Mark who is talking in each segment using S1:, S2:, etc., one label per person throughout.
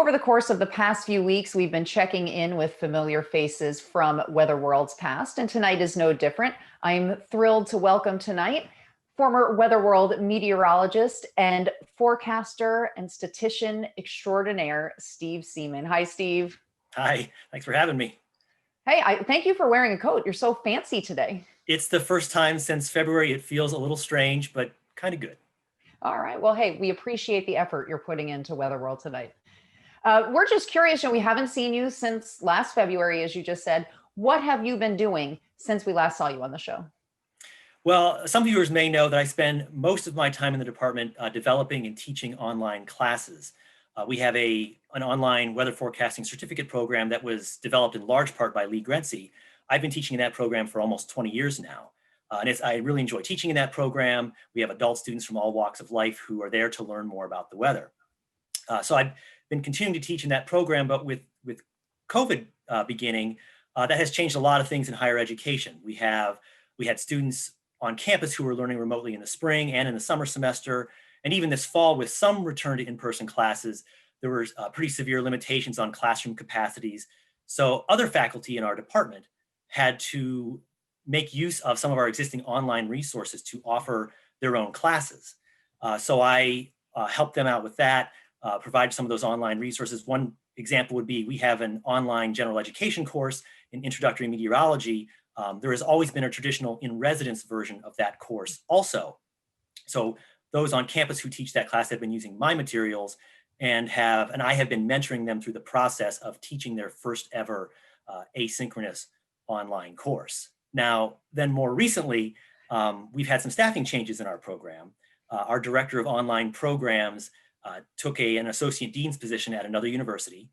S1: Over the course of the past few weeks, we've been checking in with familiar faces from Weather World's past, and tonight is no different. I'm thrilled to welcome tonight former Weather World meteorologist and forecaster and statistician extraordinaire, Steve Seman. Hi, Steve.
S2: Hi, thanks for having me.
S1: Hey, thank you for wearing a coat. You're so fancy today.
S2: It's the first time since February. It feels a little strange, but kind of good.
S1: All right. Well, hey, we appreciate the effort you're putting into Weather World tonight. We're just curious, and we haven't seen you since last February, as you just said. What have you been doing since we last saw you on the show?
S2: Well, some viewers may know that I spend most of my time in the department developing and teaching online classes. We have an online weather forecasting certificate program that was developed in large part by Lee Grenzi. I've been teaching in that program for almost 20 years now. I really enjoy teaching in that program. We have adult students from all walks of life who are there to learn more about the weather. So I've been continuing to teach in that program, but with COVID beginning, that has changed a lot of things in higher education. We had students on campus who were learning remotely in the spring and in the summer semester, and even this fall with some return to in-person classes. There were pretty severe limitations on classroom capacities. So other faculty in our department had to make use of some of our existing online resources to offer their own classes. So I helped them out with that. Provide some of those online resources. One example would be we have an online general education course in introductory meteorology. There has always been a traditional in-residence version of that course also. So those on campus who teach that class have been using my materials and I have been mentoring them through the process of teaching their first ever asynchronous online course. Now, then more recently, we've had some staffing changes in our program. Our director of online programs took an associate dean's position at another university.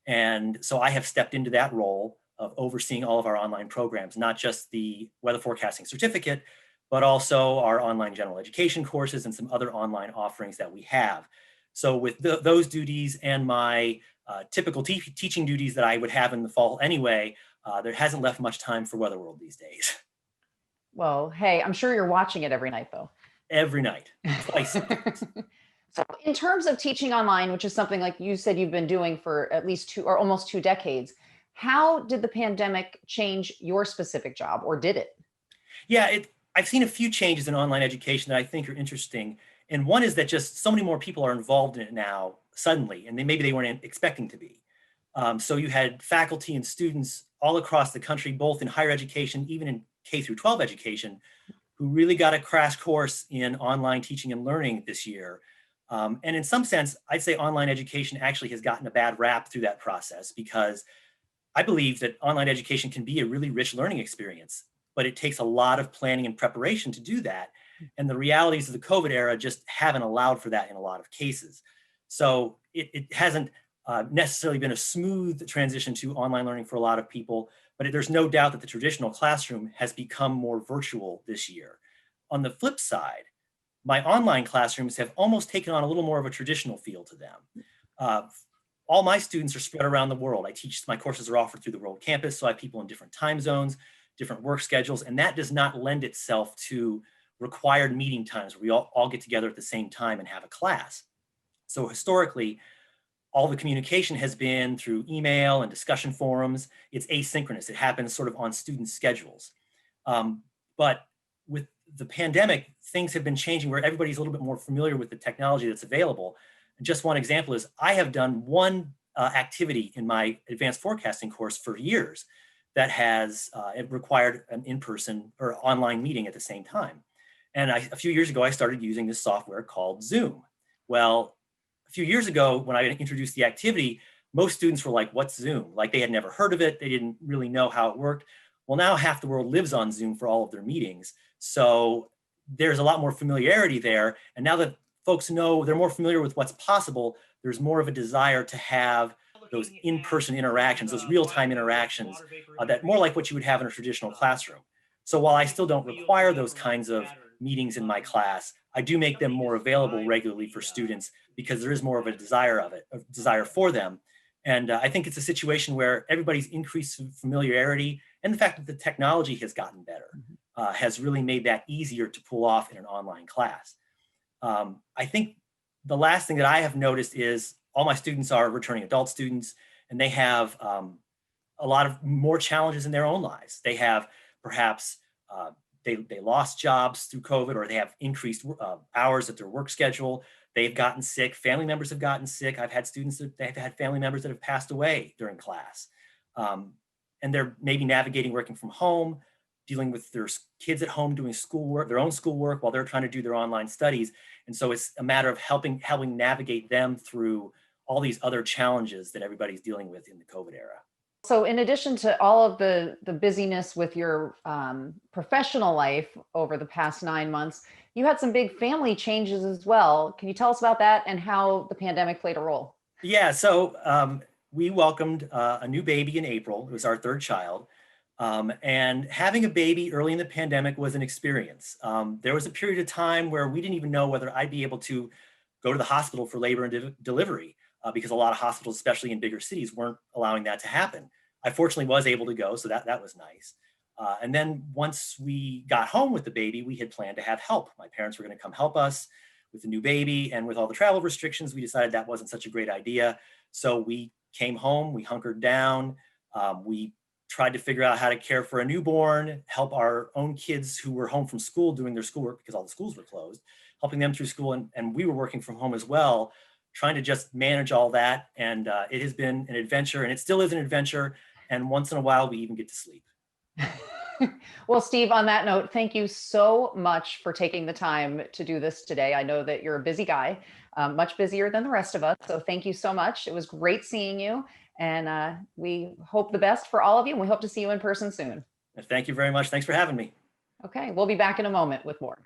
S2: And so I have stepped into that role of overseeing all of our online programs, not just the weather forecasting certificate, but also our online general education courses and some other online offerings that we have. So with those duties and my typical teaching duties that I would have in the fall anyway, there hasn't left much time for Weather World these days.
S1: Well, hey, I'm sure you're watching it every night, though.
S2: Every night, twice.
S1: So, in terms of teaching online, which is something like you said you've been doing for at least two or almost 2 decades, how did the pandemic change your specific job, or did it?
S2: Yeah, I've seen a few changes in online education that I think are interesting. And one is that just so many more people are involved in it now suddenly, and maybe they weren't expecting to be. So you had faculty and students all across the country, both in higher education, even in K through 12 education, who really got a crash course in online teaching and learning this year. And in some sense, I'd say online education actually has gotten a bad rap through that process because I believe that online education can be a really rich learning experience, but it takes a lot of planning and preparation to do that. And the realities of the COVID era just haven't allowed for that in a lot of cases. So it hasn't necessarily been a smooth transition to online learning for a lot of people, but there's no doubt that the traditional classroom has become more virtual this year. On the flip side, my online classrooms have almost taken on a little more of a traditional feel to them. All my students are spread around the world. My courses are offered through the World Campus, so I have people in different time zones, different work schedules, and that does not lend itself to required meeting times where we all get together at the same time and have a class. So historically, all the communication has been through email and discussion forums. It's asynchronous. It happens sort of on student schedules. But with the pandemic, things have been changing where everybody's a little bit more familiar with the technology that's available. And just one example is I have done one activity in my advanced forecasting course for years that has it required an in-person or online meeting at the same time. And a few years ago, I started using this software called Zoom. Well, a few years ago, when I introduced the activity, most students were like, what's Zoom? Like they had never heard of it. They didn't really know how it worked. Well, now half the world lives on Zoom for all of their meetings. So there's a lot more familiarity there. And now that folks know they're more familiar with what's possible, there's more of a desire to have those in-person interactions, those real-time interactions that more like what you would have in a traditional classroom. So while I still don't require those kinds of meetings in my class, I do make them more available regularly for students because there is more of a desire for them. And I think it's a situation where everybody's increased familiarity and the fact that the technology has gotten better has really made that easier to pull off in an online class. I think the last thing that I have noticed is all my students are returning adult students, and they have a lot of more challenges in their own lives. They have perhaps they lost jobs through COVID, or they have increased hours at their work schedule. They've gotten sick. Family members have gotten sick. I've had students that they've had family members that have passed away during class. And they're maybe navigating working from home, dealing with their kids at home doing schoolwork, their own schoolwork, while they're trying to do their online studies. And so it's a matter of helping navigate them through all these other challenges that everybody's dealing with in the COVID era.
S1: So in addition to all of the busyness with your professional life over the past 9 months, you had some big family changes as well. Can you tell us about that and how the pandemic played a role?
S2: Yeah, so we welcomed a new baby in April. It was our third child. And having a baby early in the pandemic was an experience. There was a period of time where we didn't even know whether I'd be able to go to the hospital for labor and delivery, because a lot of hospitals, especially in bigger cities, weren't allowing that to happen. I fortunately was able to go, so that was nice. And then once we got home with the baby, we had planned to have help. My parents were going to come help us with the new baby, and with all the travel restrictions, we decided that wasn't such a great idea. So we came home, we hunkered down, we tried to figure out how to care for a newborn, help our own kids who were home from school doing their schoolwork because all the schools were closed, helping them through school. And we were working from home as well, trying to just manage all that. And it has been an adventure, and it still is an adventure. And once in a while, we even get to sleep.
S1: Well, Steve, on that note, thank you so much for taking the time to do this today. I know that you're a busy guy, much busier than the rest of us. So thank you so much. It was great seeing you. And we hope the best for all of you. And we hope to see you in person soon.
S2: And thank you very much. Thanks for having me.
S1: Okay, we'll be back in a moment with more.